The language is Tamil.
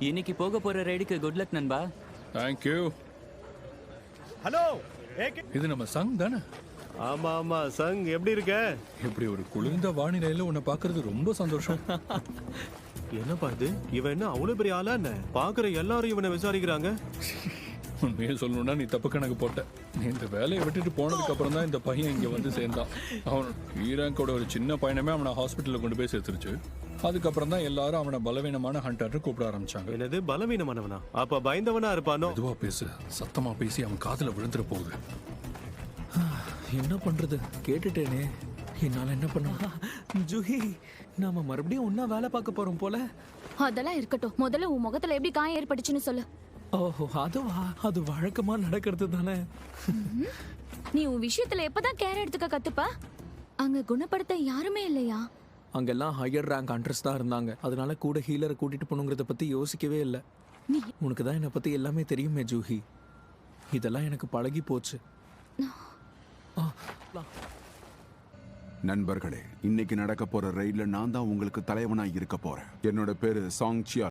இன்னைக்கு போக போற ரைடுக்கு குட் லக் நண்பா. தேங்க்யூ. ஹலோ. இது நம்ம சங் தானே? ஆமா ஆமா சங், எப்படி இருக்க? இப்படி ஒரு குளிர்ந்த வானிலையில உன்னை பார்க்கிறது ரொம்ப சந்தோஷம். என்னப்பா இது, இவன் என்ன அவ்வளவு பெரிய ஆளா என்ன? பாக்குற எல்லாரும் இவனை விசாரிக்கிறாங்க. உண்மையை சொல்லணும்னா நீ தப்பு கணக்கு போட்ட. நீ இந்த வேலையை விட்டுட்டு போனதுக்கு அப்புறம் தான் இந்த பையன் இங்க வந்து சேர்ந்தான். அவன் ஈராங்கோட ஒரு சின்ன பையனமே அவனை ஹாஸ்பிட்டலில் கொண்டு போய் சேர்த்துருச்சு. அதுக்கப்புறம் தான் எல்லாரும் அவனை பலவீனமான ஹண்டர்னு கூப்பிட ஆரம்பிச்சாங்க. என்னது பலவீனமானவனா? அப்ப பயந்தவனா இருப்பானோ? மெதுவா பேசு, சத்தமா பேசி அவன் காதுல விழுந்துற போகுது. என்ன பண்றது, கேட்டுட்டேனே, என்னால என்ன பண்ண? ஜூஹி, நாம மறுபடியும் ஒன்னா வேலை பார்க்க போறோம் போல. அதெல்லாம் இருக்கட்டும், முதல்ல உன் முகத்துல எப்படி காயம் ஏற்பட்டுச்சுன்னு சொல்லு. ஓஹோ, அதுவா? அது வழக்கமா நடக்கிறது தானே. நீ உன் விஷயத்துல எப்பதான் கேர் எடுத்துக்க கத்துப்ப? அங்க குணப்படுத்த யாருமே இல்லையா? அங்கெல்லாம் ஹையர் ரேங்க் ஹண்டர்ஸ் தான் இருந்தாங்க. அதனால கூட ஹீலரை கூட்டிட்டு போகணுங்கிறத பத்தி யோசிக்கவே இல்லை. உனக்கு தான் என்னை பத்தி எல்லாமே தெரியுமே ஜூஹி. இதெல்லாம் எனக்கு பழகி போச்சு. நண்பர்களே, இன்னைக்கு நடக்க போற ரைட்ல நான் தான் உங்களுக்கு தலைவனா இருக்க போறேன். என்னோட பேரு சாங் சியா.